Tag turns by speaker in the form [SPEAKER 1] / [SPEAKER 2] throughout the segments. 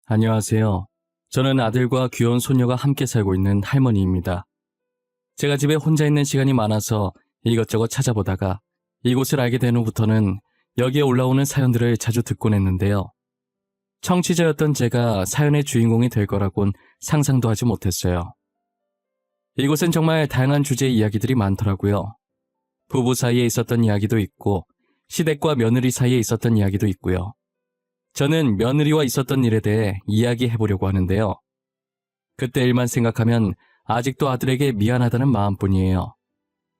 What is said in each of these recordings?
[SPEAKER 1] 안녕하세요. 저는 아들과 귀여운 손녀가 함께 살고 있는 할머니입니다. 제가 집에 혼자 있는 시간이 많아서 이것저것 찾아보다가 이곳을 알게 된 후부터는 여기에 올라오는 사연들을 자주 듣곤 했는데요. 청취자였던 제가 사연의 주인공이 될 거라곤 상상도 하지 못했어요. 이곳엔 정말 다양한 주제의 이야기들이 많더라고요. 부부 사이에 있었던 이야기도 있고 시댁과 며느리 사이에 있었던 이야기도 있고요. 저는 며느리와 있었던 일에 대해 이야기해보려고 하는데요. 그때 일만 생각하면 아직도 아들에게 미안하다는 마음뿐이에요.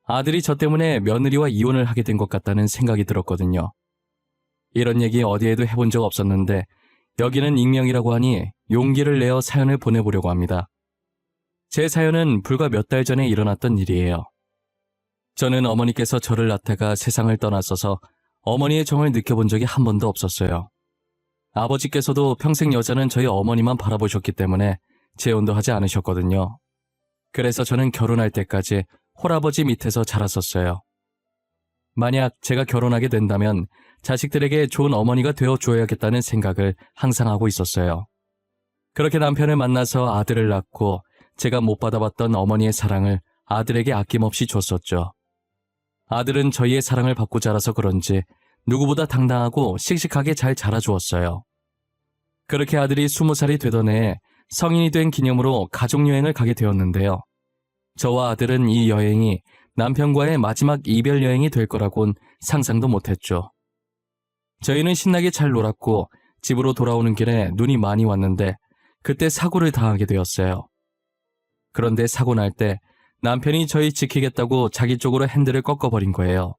[SPEAKER 1] 아들이 저 때문에 며느리와 이혼을 하게 된 것 같다는 생각이 들었거든요. 이런 얘기 어디에도 해본 적 없었는데 여기는 익명이라고 하니 용기를 내어 사연을 보내보려고 합니다. 제 사연은 불과 몇 달 전에 일어났던 일이에요. 저는 어머니께서 저를 낳다가 세상을 떠났어서 어머니의 정을 느껴본 적이 한 번도 없었어요. 아버지께서도 평생 여자는 저희 어머니만 바라보셨기 때문에 재혼도 하지 않으셨거든요. 그래서 저는 결혼할 때까지 홀아버지 밑에서 자랐었어요. 만약 제가 결혼하게 된다면 자식들에게 좋은 어머니가 되어줘야겠다는 생각을 항상 하고 있었어요. 그렇게 남편을 만나서 아들을 낳고 제가 못 받아봤던 어머니의 사랑을 아들에게 아낌없이 줬었죠. 아들은 저희의 사랑을 받고 자라서 그런지 누구보다 당당하고 씩씩하게 잘 자라주었어요. 그렇게 아들이 20살이 되던 해에 성인이 된 기념으로 가족여행을 가게 되었는데요. 저와 아들은 이 여행이 남편과의 마지막 이별 여행이 될 거라곤 상상도 못했죠. 저희는 신나게 잘 놀았고 집으로 돌아오는 길에 눈이 많이 왔는데 그때 사고를 당하게 되었어요. 그런데 사고 날 때 남편이 저희 지키겠다고 자기 쪽으로 핸들을 꺾어버린 거예요.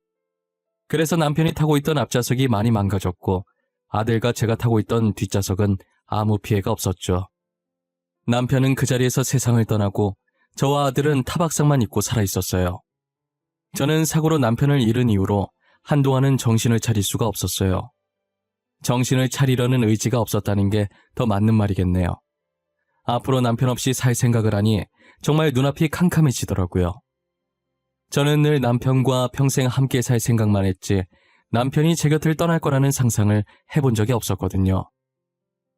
[SPEAKER 1] 그래서 남편이 타고 있던 앞좌석이 많이 망가졌고 아들과 제가 타고 있던 뒷좌석은 아무 피해가 없었죠. 남편은 그 자리에서 세상을 떠나고 저와 아들은 타박상만 입고 살아있었어요. 저는 사고로 남편을 잃은 이후로 한동안은 정신을 차릴 수가 없었어요. 정신을 차리려는 의지가 없었다는 게 더 맞는 말이겠네요. 앞으로 남편 없이 살 생각을 하니 정말 눈앞이 캄캄해지더라고요. 저는 늘 남편과 평생 함께 살 생각만 했지 남편이 제 곁을 떠날 거라는 상상을 해본 적이 없었거든요.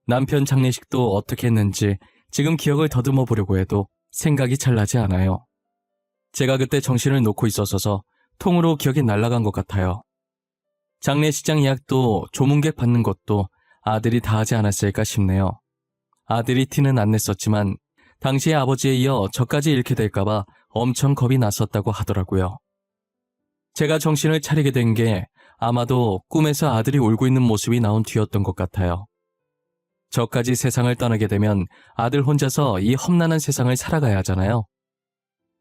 [SPEAKER 1] 남편 장례식도 어떻게 했는지 지금 기억을 더듬어 보려고 해도 생각이 잘 나지 않아요. 제가 그때 정신을 놓고 있었어서 통으로 기억이 날아간 것 같아요. 장례식장 예약도 조문객 받는 것도 아들이 다 하지 않았을까 싶네요. 아들이 티는 안 냈었지만 당시의 아버지에 이어 저까지 잃게 될까봐 엄청 겁이 났었다고 하더라고요. 제가 정신을 차리게 된 게 아마도 꿈에서 아들이 울고 있는 모습이 나온 뒤였던 것 같아요. 저까지 세상을 떠나게 되면 아들 혼자서 이 험난한 세상을 살아가야 하잖아요.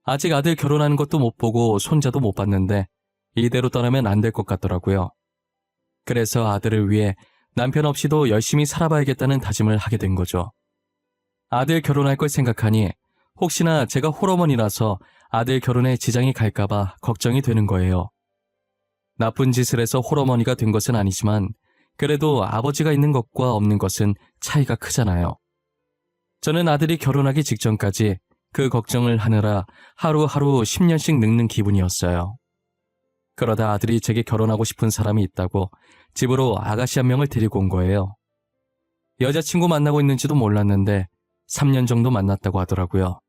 [SPEAKER 1] 아직 아들 결혼하는 것도 못 보고 손자도 못 봤는데 이대로 떠나면 안 될 것 같더라고요. 그래서 아들을 위해 남편 없이도 열심히 살아봐야겠다는 다짐을 하게 된 거죠. 아들 결혼할 걸 생각하니 혹시나 제가 홀어머니라서 아들 결혼에 지장이 갈까봐 걱정이 되는 거예요. 나쁜 짓을 해서 홀어머니가 된 것은 아니지만 그래도 아버지가 있는 것과 없는 것은 차이가 크잖아요. 저는 아들이 결혼하기 직전까지 그 걱정을 하느라 하루하루 10년씩 늙는 기분이었어요. 그러다 아들이 제게 결혼하고 싶은 사람이 있다고 집으로 아가씨 한 명을 데리고 온 거예요. 여자친구 만나고 있는지도 몰랐는데 3년 정도 만났다고 하더라고요.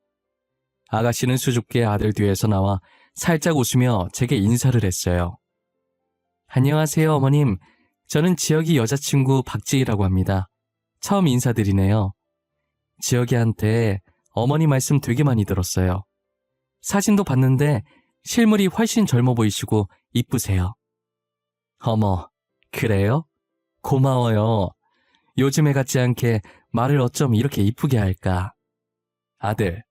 [SPEAKER 1] 아가씨는 수줍게 아들 뒤에서 나와 살짝 웃으며 제게 인사를 했어요. 안녕하세요, 어머님. 저는 지혁이 여자친구 박지희라고 합니다. 처음 인사드리네요. 지혁이한테 어머니 말씀 되게 많이 들었어요. 사진도 봤는데 실물이 훨씬 젊어 보이시고 이쁘세요. 어머, 그래요? 고마워요. 요즘에 같지 않게 말을 어쩜 이렇게 이쁘게 할까? 아들,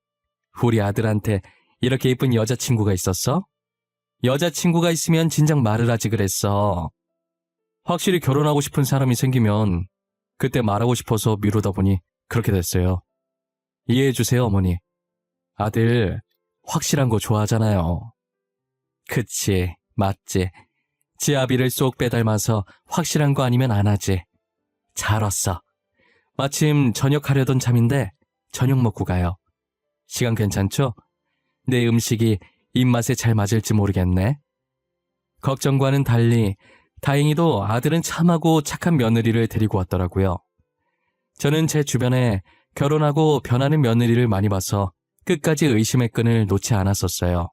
[SPEAKER 1] 우리 아들한테 이렇게 이쁜 여자친구가 있었어? 여자친구가 있으면 진작 말을 하지 그랬어. 확실히 결혼하고 싶은 사람이 생기면 그때 말하고 싶어서 미루다 보니 그렇게 됐어요. 이해해주세요, 어머니. 아들, 확실한 거 좋아하잖아요. 그치, 맞지. 지아비를 쏙 빼닮아서 확실한 거 아니면 안 하지. 잘 왔어. 마침 저녁 하려던 참인데 저녁 먹고 가요. 시간 괜찮죠? 내 음식이 입맛에 잘 맞을지 모르겠네. 걱정과는 달리 다행히도 아들은 참하고 착한 며느리를 데리고 왔더라고요. 저는 제 주변에 결혼하고 변하는 며느리를 많이 봐서 끝까지 의심의 끈을 놓지 않았었어요.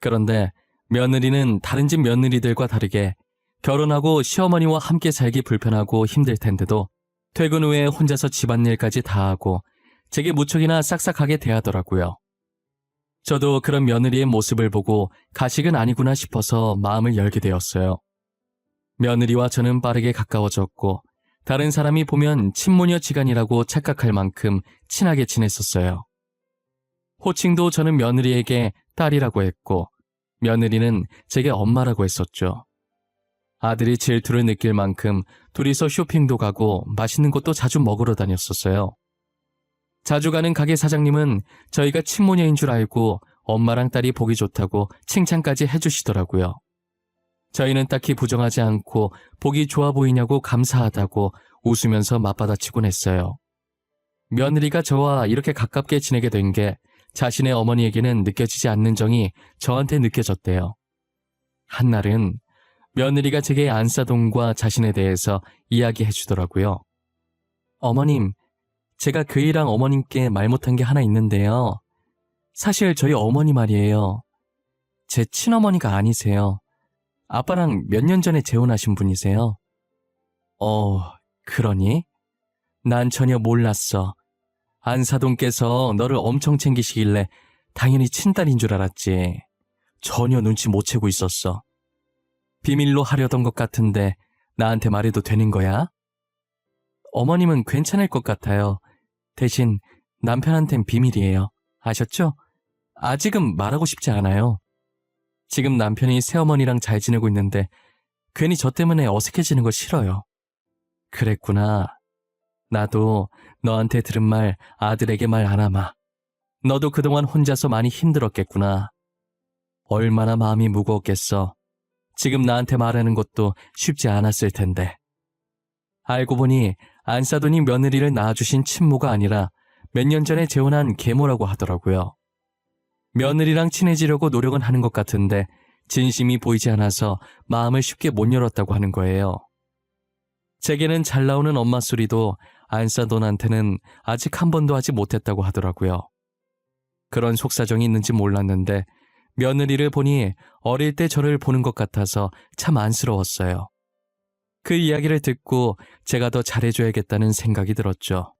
[SPEAKER 1] 그런데 며느리는 다른 집 며느리들과 다르게 결혼하고 시어머니와 함께 살기 불편하고 힘들 텐데도 퇴근 후에 혼자서 집안일까지 다 하고 제게 무척이나 싹싹하게 대하더라고요. 저도 그런 며느리의 모습을 보고 가식은 아니구나 싶어서 마음을 열게 되었어요. 며느리와 저는 빠르게 가까워졌고 다른 사람이 보면 친모녀지간이라고 착각할 만큼 친하게 지냈었어요. 호칭도 저는 며느리에게 딸이라고 했고 며느리는 제게 엄마라고 했었죠. 아들이 질투를 느낄 만큼 둘이서 쇼핑도 가고 맛있는 곳도 자주 먹으러 다녔었어요. 자주 가는 가게 사장님은 저희가 친모녀인 줄 알고 엄마랑 딸이 보기 좋다고 칭찬까지 해주시더라고요. 저희는 딱히 부정하지 않고 보기 좋아 보이냐고 감사하다고 웃으면서 맞받아치곤 했어요. 며느리가 저와 이렇게 가깝게 지내게 된 게 자신의 어머니에게는 느껴지지 않는 정이 저한테 느껴졌대요. 한날은 며느리가 제게 안사돈과 자신에 대해서 이야기해 주더라고요. 어머님, 제가 그이랑 어머님께 말 못한 게 하나 있는데요. 사실 저희 어머니 말이에요. 제 친어머니가 아니세요. 아빠랑 몇 년 전에 재혼하신 분이세요. 그러니? 난 전혀 몰랐어. 안사돈께서 너를 엄청 챙기시길래 당연히 친딸인 줄 알았지. 전혀 눈치 못 채고 있었어. 비밀로 하려던 것 같은데 나한테 말해도 되는 거야? 어머님은 괜찮을 것 같아요. 대신 남편한텐 비밀이에요. 아셨죠? 아직은 말하고 싶지 않아요. 지금 남편이 새어머니랑 잘 지내고 있는데 괜히 저 때문에 어색해지는 거 싫어요. 그랬구나. 나도 너한테 들은 말 아들에게 말 안 하마. 너도 그동안 혼자서 많이 힘들었겠구나. 얼마나 마음이 무거웠겠어. 지금 나한테 말하는 것도 쉽지 않았을 텐데. 알고 보니 안사돈이 며느리를 낳아주신 친모가 아니라 몇 년 전에 재혼한 계모라고 하더라고요. 며느리랑 친해지려고 노력은 하는 것 같은데 진심이 보이지 않아서 마음을 쉽게 못 열었다고 하는 거예요. 제게는 잘 나오는 엄마 소리도 안사돈한테는 아직 한 번도 하지 못했다고 하더라고요. 그런 속사정이 있는지 몰랐는데 며느리를 보니 어릴 때 저를 보는 것 같아서 참 안쓰러웠어요. 그 이야기를 듣고 제가 더 잘해줘야겠다는 생각이 들었죠.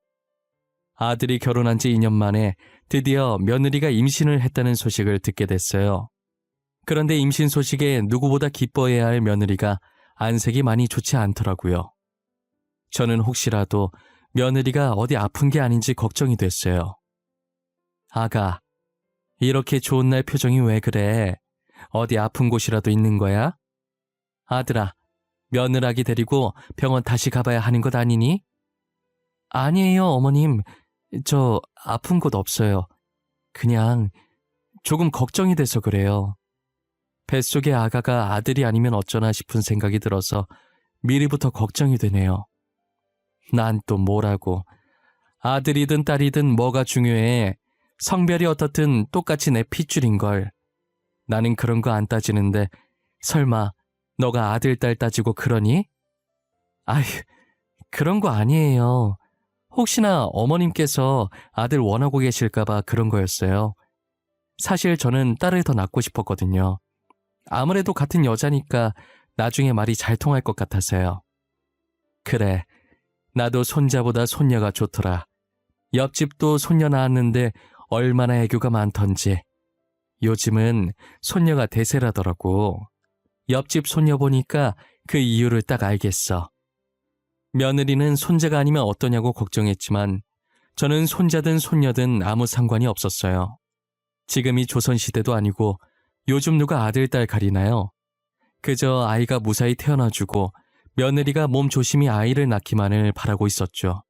[SPEAKER 1] 아들이 결혼한 지 2년 만에 드디어 며느리가 임신을 했다는 소식을 듣게 됐어요. 그런데 임신 소식에 누구보다 기뻐해야 할 며느리가 안색이 많이 좋지 않더라고요. 저는 혹시라도 며느리가 어디 아픈 게 아닌지 걱정이 됐어요. 아가, 이렇게 좋은 날 표정이 왜 그래? 어디 아픈 곳이라도 있는 거야? 아들아, 며느라기 데리고 병원 다시 가봐야 하는 것 아니니? 아니에요, 어머님. 저 아픈 곳 없어요. 그냥 조금 걱정이 돼서 그래요. 뱃속의 아가가 아들이 아니면 어쩌나 싶은 생각이 들어서 미리부터 걱정이 되네요. 난 또 뭐라고. 아들이든 딸이든 뭐가 중요해. 성별이 어떻든 똑같이 내 핏줄인걸. 나는 그런 거 안 따지는데 설마 너가 아들, 딸 따지고 그러니? 아휴, 그런 거 아니에요. 혹시나 어머님께서 아들 원하고 계실까봐 그런 거였어요. 사실 저는 딸을 더 낳고 싶었거든요. 아무래도 같은 여자니까 나중에 말이 잘 통할 것 같아서요. 그래, 나도 손자보다 손녀가 좋더라. 옆집도 손녀 낳았는데 얼마나 애교가 많던지. 요즘은 손녀가 대세라더라고. 옆집 손녀 보니까 그 이유를 딱 알겠어. 며느리는 손자가 아니면 어떠냐고 걱정했지만 저는 손자든 손녀든 아무 상관이 없었어요. 지금이 조선시대도 아니고 요즘 누가 아들, 딸 가리나요? 그저 아이가 무사히 태어나주고 며느리가 몸 조심히 아이를 낳기만을 바라고 있었죠.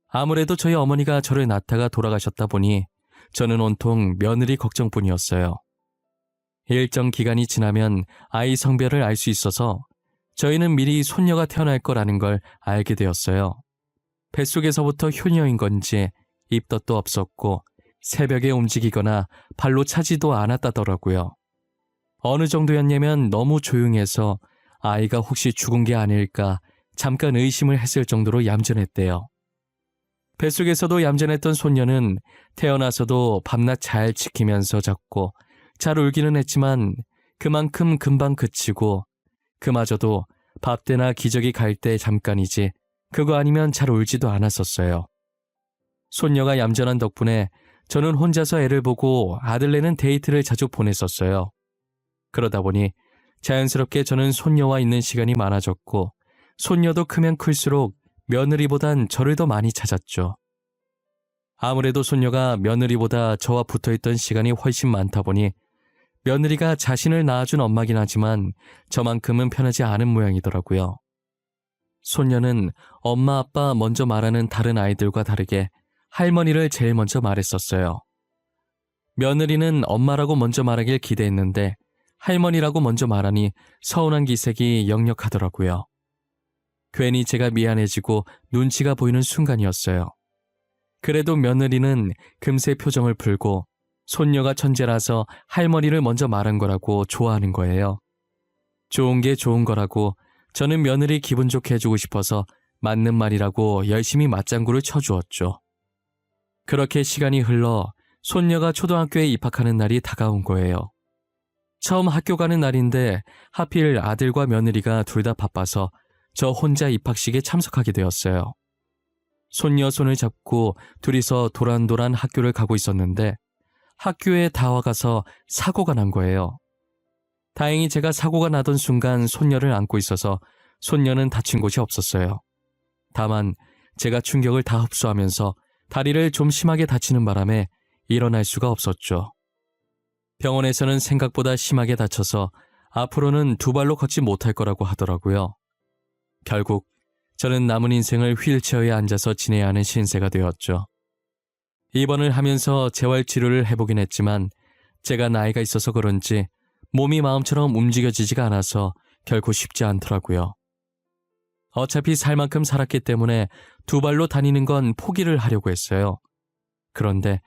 [SPEAKER 1] 아무래도 저희 어머니가 저를 낳다가 돌아가셨다 보니 저는 온통 며느리 걱정뿐이었어요. 일정 기간이 지나면 아이 성별을 알 수 있어서 저희는 미리 손녀가 태어날 거라는 걸 알게 되었어요. 뱃속에서부터 효녀인 건지 입덧도 없었고 새벽에 움직이거나 발로 차지도 않았다더라고요. 어느 정도였냐면 너무 조용해서 아이가 혹시 죽은 게 아닐까 잠깐 의심을 했을 정도로 얌전했대요. 뱃속에서도 얌전했던 손녀는 태어나서도 밤낮 잘 지키면서 잤고 잘 울기는 했지만 그만큼 금방 그치고 그마저도 밥 때나 기저귀 갈 때 잠깐이지 그거 아니면 잘 울지도 않았었어요. 손녀가 얌전한 덕분에 저는 혼자서 애를 보고 아들네는 데이트를 자주 보냈었어요. 그러다 보니 자연스럽게 저는 손녀와 있는 시간이 많아졌고 손녀도 크면 클수록 며느리보단 저를 더 많이 찾았죠. 아무래도 손녀가 며느리보다 저와 붙어있던 시간이 훨씬 많다 보니 며느리가 자신을 낳아준 엄마긴 하지만 저만큼은 편하지 않은 모양이더라고요. 손녀는 엄마 아빠 먼저 말하는 다른 아이들과 다르게 할머니를 제일 먼저 말했었어요. 며느리는 엄마라고 먼저 말하길 기대했는데 할머니라고 먼저 말하니 서운한 기색이 역력하더라고요. 괜히 제가 미안해지고 눈치가 보이는 순간이었어요. 그래도 며느리는 금세 표정을 풀고 손녀가 천재라서 할머니를 먼저 말한 거라고 좋아하는 거예요. 좋은 게 좋은 거라고 저는 며느리 기분 좋게 해주고 싶어서 맞는 말이라고 열심히 맞장구를 쳐주었죠. 그렇게 시간이 흘러 손녀가 초등학교에 입학하는 날이 다가온 거예요. 처음 학교 가는 날인데 하필 아들과 며느리가 둘 다 바빠서 저 혼자 입학식에 참석하게 되었어요. 손녀 손을 잡고 둘이서 도란도란 학교를 가고 있었는데 학교에 다 와가서 사고가 난 거예요. 다행히 제가 사고가 나던 순간 손녀를 안고 있어서 손녀는 다친 곳이 없었어요. 다만 제가 충격을 다 흡수하면서 다리를 좀 심하게 다치는 바람에 일어날 수가 없었죠. 병원에서는 생각보다 심하게 다쳐서 앞으로는 두 발로 걷지 못할 거라고 하더라고요. 결국 저는 남은 인생을 휠체어에 앉아서 지내야 하는 신세가 되었죠. 입원을 하면서 재활치료를 해보긴 했지만 제가 나이가 있어서 그런지 몸이 마음처럼 움직여지지가 않아서 결코 쉽지 않더라고요. 어차피 살 만큼 살았기 때문에 두 발로 다니는 건 포기를 하려고 했어요. 그런데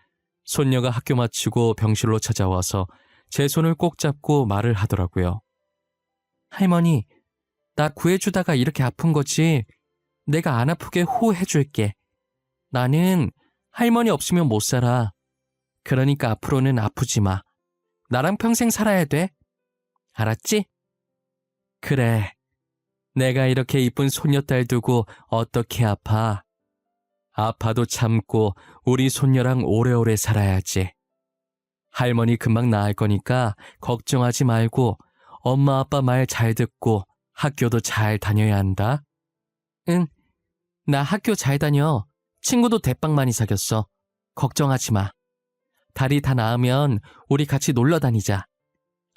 [SPEAKER 1] 손녀가 학교 마치고 병실로 찾아와서 제 손을 꼭 잡고 말을 하더라고요. 할머니, 나 구해주다가 이렇게 아픈 거지. 내가 안 아프게 호해줄게. 나는 할머니 없으면 못 살아. 그러니까 앞으로는 아프지 마. 나랑 평생 살아야 돼. 알았지? 그래. 내가 이렇게 이쁜 손녀딸 두고 어떻게 아파? 아파도 참고 우리 손녀랑 오래오래 살아야지. 할머니 금방 나을 거니까 걱정하지 말고 엄마 아빠 말 잘 듣고 학교도 잘 다녀야 한다. 응, 나 학교 잘 다녀. 친구도 대빵 많이 사귀었어. 걱정하지 마. 다리 다 나으면 우리 같이 놀러 다니자.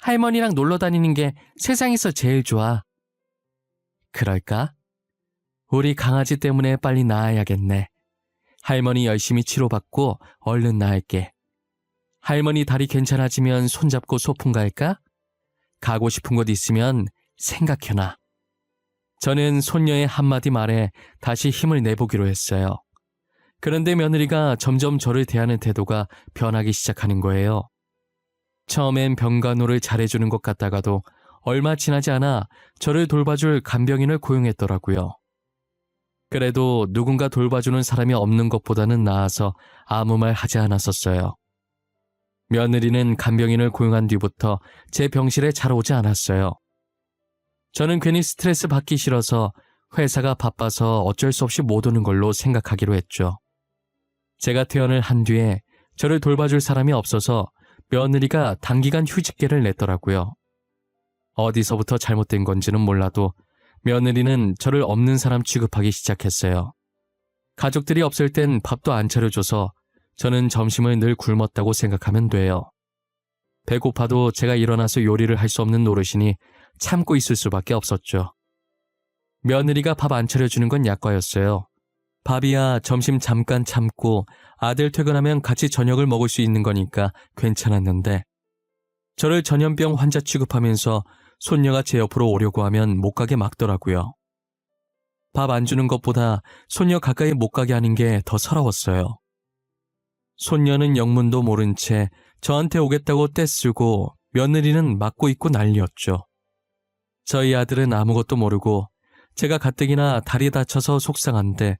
[SPEAKER 1] 할머니랑 놀러 다니는 게 세상에서 제일 좋아. 그럴까? 우리 강아지 때문에 빨리 나아야겠네. 할머니 열심히 치료받고 얼른 나을게. 할머니 다리 괜찮아지면 손잡고 소풍 갈까? 가고 싶은 곳 있으면 생각해놔. 저는 손녀의 한마디 말에 다시 힘을 내보기로 했어요. 그런데 며느리가 점점 저를 대하는 태도가 변하기 시작하는 거예요. 처음엔 병간호를 잘해주는 것 같다가도 얼마 지나지 않아 저를 돌봐줄 간병인을 고용했더라고요. 그래도 누군가 돌봐주는 사람이 없는 것보다는 나아서 아무 말 하지 않았었어요. 며느리는 간병인을 고용한 뒤부터 제 병실에 잘 오지 않았어요. 저는 괜히 스트레스 받기 싫어서 회사가 바빠서 어쩔 수 없이 못 오는 걸로 생각하기로 했죠. 제가 퇴원을 한 뒤에 저를 돌봐줄 사람이 없어서 며느리가 단기간 휴직계를 냈더라고요. 어디서부터 잘못된 건지는 몰라도 며느리는 저를 없는 사람 취급하기 시작했어요. 가족들이 없을 땐 밥도 안 차려줘서 저는 점심을 늘 굶었다고 생각하면 돼요. 배고파도 제가 일어나서 요리를 할 수 없는 노릇이니 참고 있을 수밖에 없었죠. 며느리가 밥 안 차려주는 건 약과였어요. 밥이야 점심 잠깐 참고 아들 퇴근하면 같이 저녁을 먹을 수 있는 거니까 괜찮았는데 저를 전염병 환자 취급하면서 손녀가 제 옆으로 오려고 하면 못 가게 막더라고요. 밥 안 주는 것보다 손녀 가까이 못 가게 하는 게 더 서러웠어요. 손녀는 영문도 모른 채 저한테 오겠다고 떼쓰고 며느리는 막고 있고 난리였죠. 저희 아들은 아무것도 모르고 제가 가뜩이나 다리 다쳐서 속상한데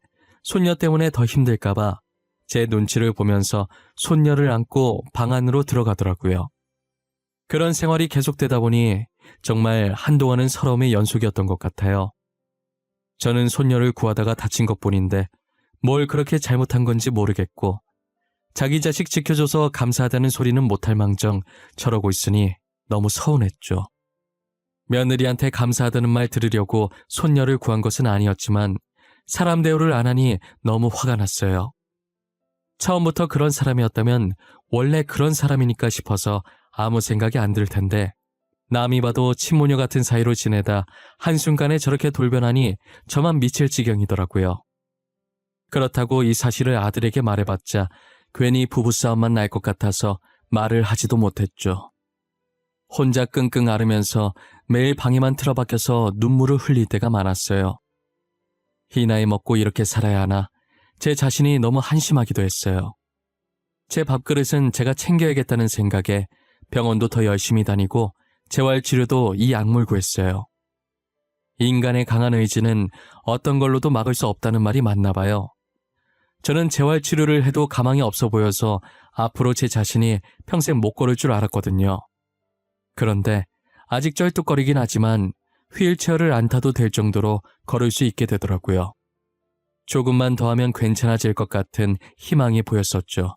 [SPEAKER 1] 손녀 때문에 더 힘들까봐 제 눈치를 보면서 손녀를 안고 방 안으로 들어가더라고요. 그런 생활이 계속되다 보니 정말 한동안은 서러움의 연속이었던 것 같아요. 저는 손녀를 구하다가 다친 것뿐인데 뭘 그렇게 잘못한 건지 모르겠고 자기 자식 지켜줘서 감사하다는 소리는 못할 망정 저러고 있으니 너무 서운했죠. 며느리한테 감사하다는 말 들으려고 손녀를 구한 것은 아니었지만 사람 대우를 안 하니 너무 화가 났어요. 처음부터 그런 사람이었다면 원래 그런 사람이니까 싶어서 아무 생각이 안 들 텐데 남이 봐도 친모녀 같은 사이로 지내다 한순간에 저렇게 돌변하니 저만 미칠 지경이더라고요. 그렇다고 이 사실을 아들에게 말해봤자 괜히 부부싸움만 날 것 같아서 말을 하지도 못했죠. 혼자 끙끙 앓으면서 매일 방에만 틀어박혀서 눈물을 흘릴 때가 많았어요. 이 나이 먹고 이렇게 살아야 하나 제 자신이 너무 한심하기도 했어요. 제 밥그릇은 제가 챙겨야겠다는 생각에 병원도 더 열심히 다니고 재활치료도 이 약물 구했어요. 인간의 강한 의지는 어떤 걸로도 막을 수 없다는 말이 맞나 봐요. 저는 재활치료를 해도 가망이 없어 보여서 앞으로 제 자신이 평생 못 걸을 줄 알았거든요. 그런데 아직 쩔뚝거리긴 하지만 휠체어를 안 타도 될 정도로 걸을 수 있게 되더라고요. 조금만 더 하면 괜찮아질 것 같은 희망이 보였었죠.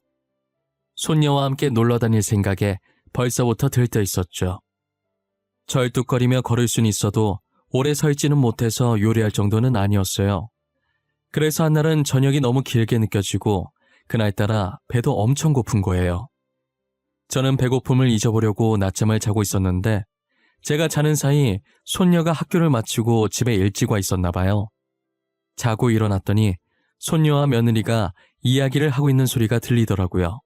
[SPEAKER 1] 손녀와 함께 놀러 다닐 생각에 벌써부터 들떠 있었죠. 절뚝거리며 걸을 순 있어도 오래 서 있지는 못해서 요리할 정도는 아니었어요. 그래서 한날은 저녁이 너무 길게 느껴지고 그날따라 배도 엄청 고픈 거예요. 저는 배고픔을 잊어보려고 낮잠을 자고 있었는데 제가 자는 사이 손녀가 학교를 마치고 집에 일찍 와 있었나 봐요. 자고 일어났더니 손녀와 며느리가 이야기를 하고 있는 소리가 들리더라고요.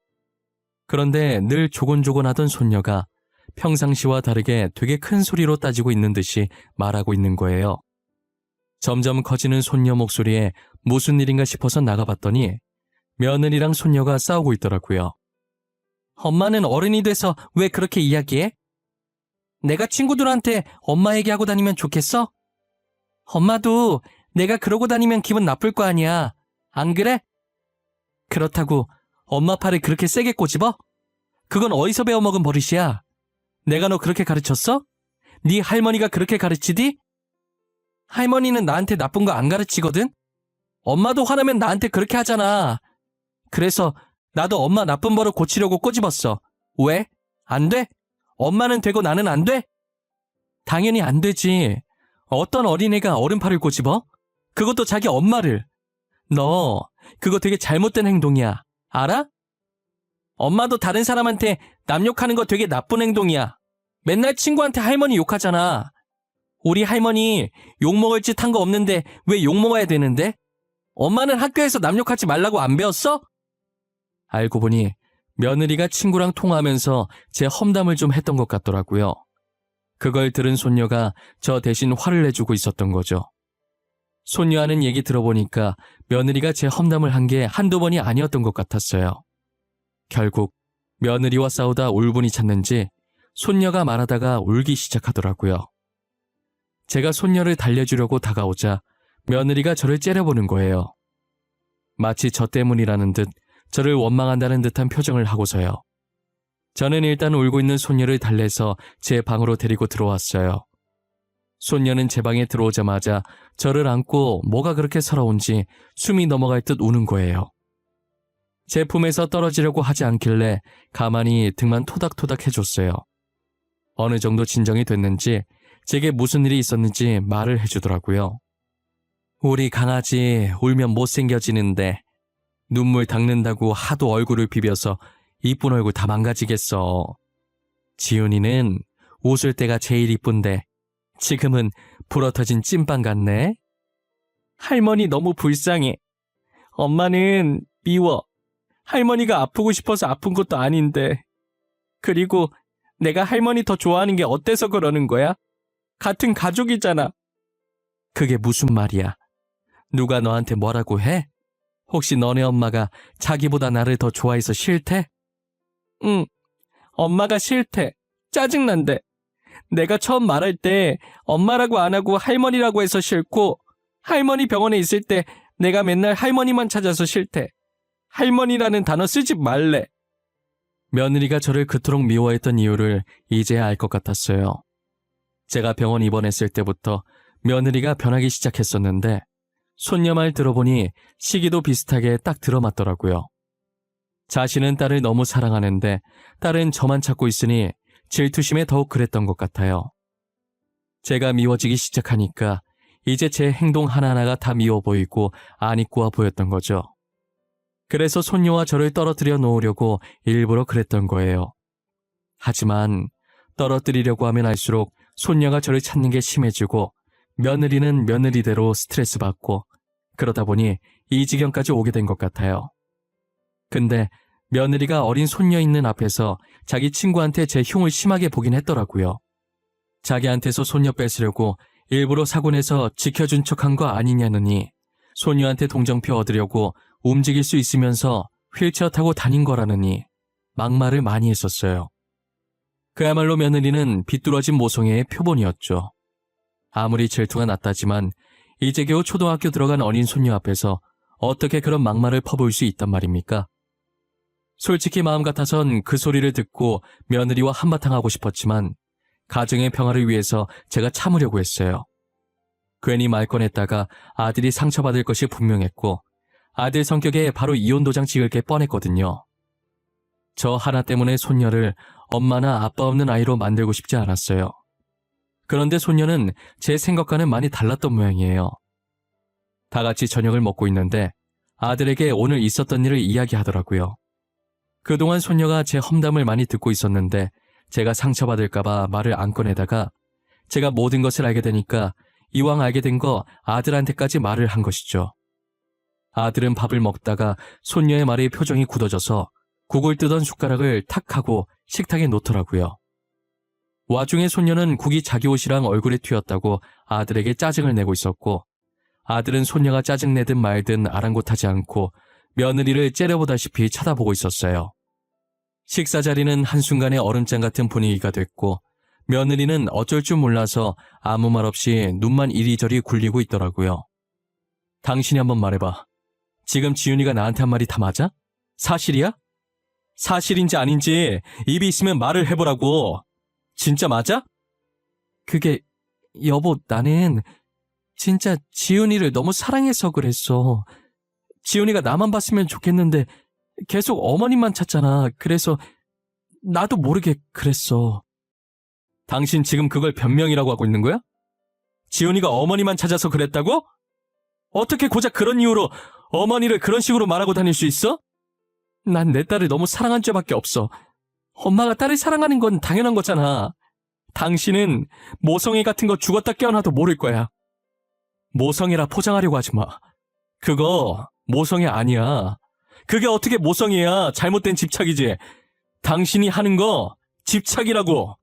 [SPEAKER 1] 그런데 늘 조곤조곤하던 손녀가 평상시와 다르게 되게 큰 소리로 따지고 있는 듯이 말하고 있는 거예요. 점점 커지는 손녀 목소리에 무슨 일인가 싶어서 나가봤더니 며느리랑 손녀가 싸우고 있더라고요. 엄마는 어른이 돼서 왜 그렇게 이야기해? 내가 친구들한테 엄마 얘기하고 다니면 좋겠어? 엄마도 내가 그러고 다니면 기분 나쁠 거 아니야. 안 그래? 그렇다고 엄마 팔을 그렇게 세게 꼬집어? 그건 어디서 배워먹은 버릇이야. 내가 너 그렇게 가르쳤어? 네 할머니가 그렇게 가르치디? 할머니는 나한테 나쁜 거 안 가르치거든? 엄마도 화나면 나한테 그렇게 하잖아. 그래서 나도 엄마 나쁜 버릇 고치려고 꼬집었어. 왜? 안 돼? 엄마는 되고 나는 안 돼? 당연히 안 되지. 어떤 어린애가 어른 팔을 꼬집어? 그것도 자기 엄마를. 너 그거 되게 잘못된 행동이야. 알아? 엄마도 다른 사람한테 남 욕하는 거 되게 나쁜 행동이야. 맨날 친구한테 할머니 욕하잖아. 우리 할머니 욕먹을 짓 한 거 없는데 왜 욕먹어야 되는데? 엄마는 학교에서 남 욕하지 말라고 안 배웠어? 알고 보니 며느리가 친구랑 통화하면서 제 험담을 좀 했던 것 같더라고요. 그걸 들은 손녀가 저 대신 화를 내주고 있었던 거죠. 손녀 하는 얘기 들어보니까 며느리가 제 험담을 한 게 한두 번이 아니었던 것 같았어요. 결국 며느리와 싸우다 울분이 찼는지 손녀가 말하다가 울기 시작하더라고요. 제가 손녀를 달래주려고 다가오자 며느리가 저를 째려보는 거예요. 마치 저 때문이라는 듯 저를 원망한다는 듯한 표정을 하고서요. 저는 일단 울고 있는 손녀를 달래서 제 방으로 데리고 들어왔어요. 손녀는 제 방에 들어오자마자 저를 안고 뭐가 그렇게 서러운지 숨이 넘어갈 듯 우는 거예요. 제 품에서 떨어지려고 하지 않길래 가만히 등만 토닥토닥 해줬어요. 어느 정도 진정이 됐는지 제게 무슨 일이 있었는지 말을 해주더라고요. 우리 강아지 울면 못생겨지는데 눈물 닦는다고 하도 얼굴을 비벼서 이쁜 얼굴 다 망가지겠어. 지훈이는 웃을 때가 제일 이쁜데 지금은 불어터진 찐빵 같네. 할머니 너무 불쌍해. 엄마는 미워. 할머니가 아프고 싶어서 아픈 것도 아닌데. 그리고 내가 할머니 더 좋아하는 게 어때서 그러는 거야? 같은 가족이잖아. 그게 무슨 말이야? 누가 너한테 뭐라고 해? 혹시 너네 엄마가 자기보다 나를 더 좋아해서 싫대? 응, 엄마가 싫대. 짜증난대. 내가 처음 말할 때 엄마라고 안 하고 할머니라고 해서 싫고 할머니 병원에 있을 때
[SPEAKER 2] 내가 맨날 할머니만 찾아서 싫대. 할머니라는 단어 쓰지 말래.
[SPEAKER 1] 며느리가 저를 그토록 미워했던 이유를 이제야 알 것 같았어요. 제가 병원 입원했을 때부터 며느리가 변하기 시작했었는데 손녀 말 들어보니 시기도 비슷하게 딱 들어맞더라고요. 자신은 딸을 너무 사랑하는데 딸은 저만 찾고 있으니 질투심에 더욱 그랬던 것 같아요. 제가 미워지기 시작하니까 이제 제 행동 하나하나가 다 미워 보이고 안입고와 보였던 거죠. 그래서 손녀와 저를 떨어뜨려 놓으려고 일부러 그랬던 거예요. 하지만 떨어뜨리려고 하면 할수록 손녀가 저를 찾는 게 심해지고 며느리는 며느리대로 스트레스 받고 그러다 보니 이 지경까지 오게 된 것 같아요. 근데 며느리가 어린 손녀 있는 앞에서 자기 친구한테 제 흉을 심하게 보긴 했더라고요. 자기한테서 손녀 뺏으려고 일부러 사고 내서 지켜준 척한 거 아니냐느니 손녀한테 동정표 얻으려고 움직일 수 있으면서 휠체어 타고 다닌 거라느니 막말을 많이 했었어요. 그야말로 며느리는 비뚤어진 모성애의 표본이었죠. 아무리 질투가 났다지만 이제 겨우 초등학교 들어간 어린 손녀 앞에서 어떻게 그런 막말을 퍼부을 수 있단 말입니까? 솔직히 마음 같아선 그 소리를 듣고 며느리와 한바탕 하고 싶었지만 가정의 평화를 위해서 제가 참으려고 했어요. 괜히 말 꺼냈다가 아들이 상처받을 것이 분명했고 아들 성격에 바로 이혼 도장 찍을 게 뻔했거든요. 저 하나 때문에 손녀를 엄마나 아빠 없는 아이로 만들고 싶지 않았어요. 그런데 손녀는 제 생각과는 많이 달랐던 모양이에요. 다 같이 저녁을 먹고 있는데 아들에게 오늘 있었던 일을 이야기하더라고요. 그동안 손녀가 제 험담을 많이 듣고 있었는데 제가 상처받을까봐 말을 안 꺼내다가 제가 모든 것을 알게 되니까 이왕 알게 된 거 아들한테까지 말을 한 것이죠. 아들은 밥을 먹다가 손녀의 말에 표정이 굳어져서 국을 뜨던 숟가락을 탁 하고 식탁에 놓더라고요. 와중에 손녀는 국이 자기 옷이랑 얼굴에 튀었다고 아들에게 짜증을 내고 있었고 아들은 손녀가 짜증내든 말든 아랑곳하지 않고 며느리를 째려보다시피 쳐다보고 있었어요. 식사 자리는 한순간에 얼음장 같은 분위기가 됐고 며느리는 어쩔 줄 몰라서 아무 말 없이 눈만 이리저리 굴리고 있더라고요. 당신이 한번 말해봐. 지금 지훈이가 나한테 한 말이 다 맞아? 사실이야? 사실인지 아닌지 입이 있으면 말을 해보라고. 진짜 맞아? 그게 여보 나는 진짜 지훈이를 너무 사랑해서 그랬어. 지훈이가 나만 봤으면 좋겠는데 계속 어머님만 찾잖아. 그래서 나도 모르게 그랬어. 당신 지금 그걸 변명이라고 하고 있는 거야? 지훈이가 어머니만 찾아서 그랬다고? 어떻게 고작 그런 이유로 어머니를 그런 식으로 말하고 다닐 수 있어? 난 내 딸을 너무 사랑한 죄밖에 없어. 엄마가 딸을 사랑하는 건 당연한 거잖아. 당신은 모성애 같은 거 죽었다 깨어나도 모를 거야. 모성애라 포장하려고 하지 마. 그거 모성애 아니야. 그게 어떻게 모성애야. 잘못된 집착이지. 당신이 하는 거 집착이라고.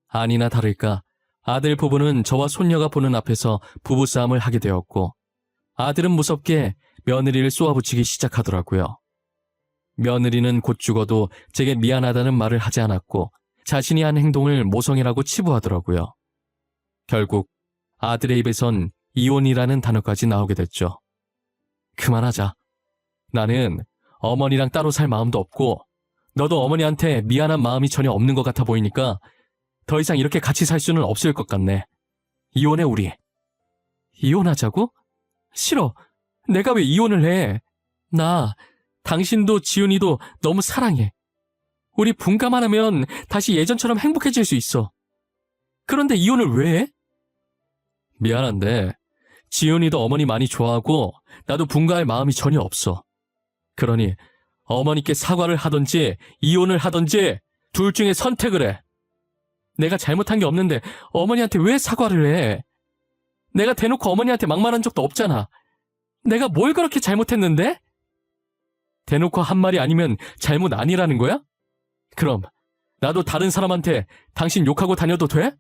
[SPEAKER 1] 아니나 다를까 아들 부부는 저와 손녀가 보는 앞에서 부부싸움을 하게 되었고 아들은 무섭게 며느리를 쏘아붙이기 시작하더라고요. 며느리는 곧 죽어도 제게 미안하다는 말을 하지 않았고 자신이 한 행동을 모성애라고 치부하더라고요. 결국 아들의 입에선 이혼이라는 단어까지 나오게 됐죠. 그만하자. 나는 어머니랑 따로 살 마음도 없고 너도 어머니한테 미안한 마음이 전혀 없는 것 같아 보이니까 더 이상 이렇게 같이 살 수는 없을 것 같네. 이혼해 우리. 이혼하자고? 싫어. 내가 왜 이혼을 해? 나 당신도 지훈이도 너무 사랑해. 우리 분가만 하면 다시 예전처럼 행복해질 수 있어. 그런데 이혼을 왜 해? 미안한데 지훈이도 어머니 많이 좋아하고 나도 분가할 마음이 전혀 없어. 그러니 어머니께 사과를 하던지 이혼을 하던지 둘 중에 선택을 해. 내가 잘못한 게 없는데 어머니한테 왜 사과를 해? 내가 대놓고 어머니한테 막말한 적도 없잖아. 내가 뭘 그렇게 잘못했는데? 대놓고 한 말이 아니면 잘못 아니라는 거야? 그럼 나도 다른 사람한테 당신 욕하고 다녀도 돼?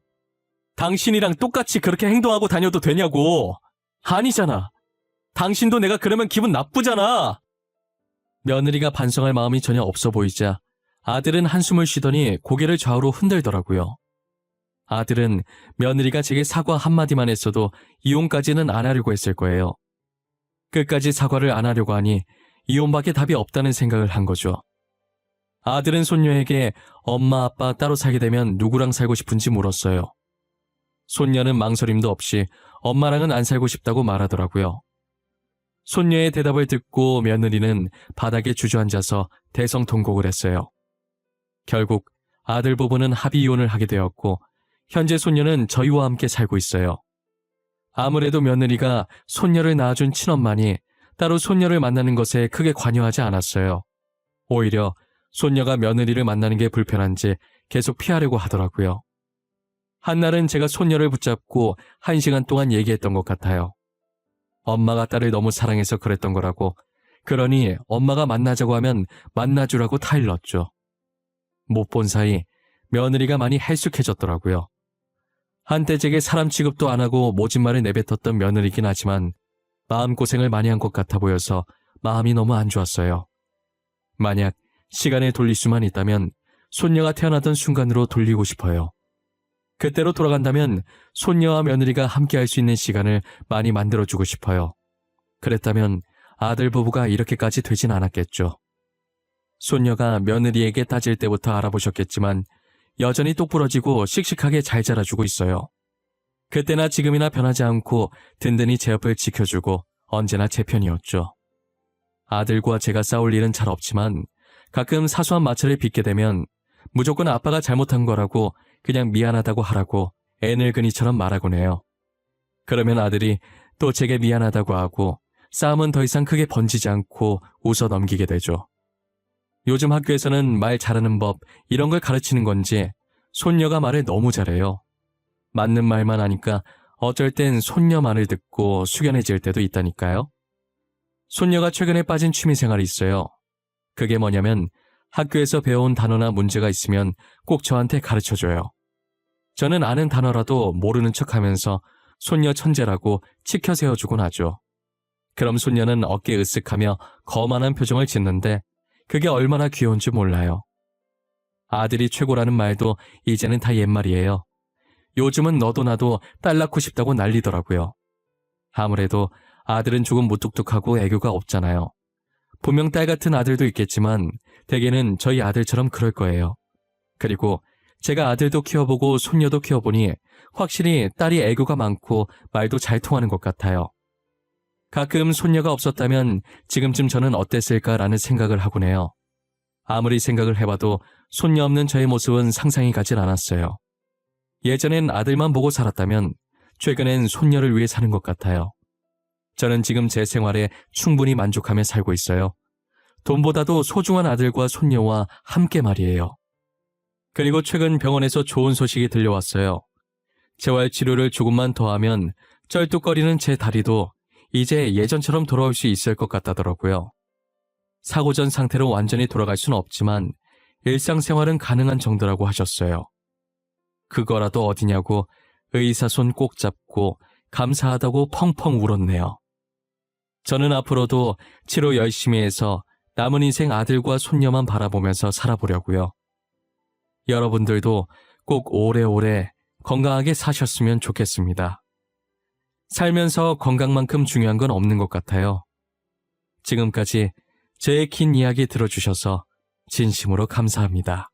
[SPEAKER 1] 당신이랑 똑같이 그렇게 행동하고 다녀도 되냐고. 아니잖아. 당신도 내가 그러면 기분 나쁘잖아. 며느리가 반성할 마음이 전혀 없어 보이자 아들은 한숨을 쉬더니 고개를 좌우로 흔들더라고요. 아들은 며느리가 제게 사과 한마디만 했어도 이혼까지는 안 하려고 했을 거예요. 끝까지 사과를 안 하려고 하니 이혼밖에 답이 없다는 생각을 한 거죠. 아들은 손녀에게 엄마 아빠 따로 살게 되면 누구랑 살고 싶은지 물었어요. 손녀는 망설임도 없이 엄마랑은 안 살고 싶다고 말하더라고요. 손녀의 대답을 듣고 며느리는 바닥에 주저앉아서 대성통곡을 했어요. 결국 아들 부부는 합의 이혼을 하게 되었고 현재 손녀는 저희와 함께 살고 있어요. 아무래도 며느리가 손녀를 낳아준 친엄마니 따로 손녀를 만나는 것에 크게 관여하지 않았어요. 오히려 손녀가 며느리를 만나는 게 불편한지 계속 피하려고 하더라고요. 한날은 제가 손녀를 붙잡고 1시간 동안 얘기했던 것 같아요. 엄마가 딸을 너무 사랑해서 그랬던 거라고, 그러니 엄마가 만나자고 하면 만나주라고 타일렀죠. 못 본 사이 며느리가 많이 헬쑥해졌더라고요. 한때 제게 사람 취급도 안 하고 모진 말을 내뱉었던 며느리긴 하지만 마음고생을 많이 한 것 같아 보여서 마음이 너무 안 좋았어요. 만약 시간을 돌릴 수만 있다면 손녀가 태어나던 순간으로 돌리고 싶어요. 그때로 돌아간다면 손녀와 며느리가 함께할 수 있는 시간을 많이 만들어주고 싶어요. 그랬다면 아들 부부가 이렇게까지 되진 않았겠죠. 손녀가 며느리에게 따질 때부터 알아보셨겠지만 여전히 똑부러지고 씩씩하게 잘 자라주고 있어요. 그때나 지금이나 변하지 않고 든든히 제 옆을 지켜주고 언제나 제 편이었죠. 아들과 제가 싸울 일은 잘 없지만 가끔 사소한 마찰을 빚게 되면 무조건 아빠가 잘못한 거라고 그냥 미안하다고 하라고 애늙은이처럼 말하곤 해요. 그러면 아들이 또 제게 미안하다고 하고 싸움은 더 이상 크게 번지지 않고 웃어 넘기게 되죠. 요즘 학교에서는 말 잘하는 법 이런 걸 가르치는 건지 손녀가 말을 너무 잘해요. 맞는 말만 하니까 어쩔 땐 손녀 말을 듣고 숙연해질 때도 있다니까요. 손녀가 최근에 빠진 취미생활이 있어요. 그게 뭐냐면 학교에서 배워온 단어나 문제가 있으면 꼭 저한테 가르쳐줘요. 저는 아는 단어라도 모르는 척하면서 손녀 천재라고 치켜 세워주곤 하죠. 그럼 손녀는 어깨 으쓱하며 거만한 표정을 짓는데 그게 얼마나 귀여운지 몰라요. 아들이 최고라는 말도 이제는 다 옛말이에요. 요즘은 너도 나도 딸 낳고 싶다고 난리더라고요. 아무래도 아들은 조금 무뚝뚝하고 애교가 없잖아요. 분명 딸 같은 아들도 있겠지만 대개는 저희 아들처럼 그럴 거예요. 그리고 제가 아들도 키워보고 손녀도 키워보니 확실히 딸이 애교가 많고 말도 잘 통하는 것 같아요. 가끔 손녀가 없었다면 지금쯤 저는 어땠을까라는 생각을 하곤 해요. 아무리 생각을 해봐도 손녀 없는 저의 모습은 상상이 가질 않았어요. 예전엔 아들만 보고 살았다면 최근엔 손녀를 위해 사는 것 같아요. 저는 지금 제 생활에 충분히 만족하며 살고 있어요. 돈보다도 소중한 아들과 손녀와 함께 말이에요. 그리고 최근 병원에서 좋은 소식이 들려왔어요. 재활치료를 조금만 더 하면 쩔뚝거리는 제 다리도 이제 예전처럼 돌아올 수 있을 것 같다더라고요. 사고 전 상태로 완전히 돌아갈 수는 없지만 일상생활은 가능한 정도라고 하셨어요. 그거라도 어디냐고 의사 손 꼭 잡고 감사하다고 펑펑 울었네요. 저는 앞으로도 치료 열심히 해서 남은 인생 아들과 손녀만 바라보면서 살아보려고요. 여러분들도 꼭 오래오래 건강하게 사셨으면 좋겠습니다. 살면서 건강만큼 중요한 건 없는 것 같아요. 지금까지 제 긴 이야기 들어주셔서 진심으로 감사합니다.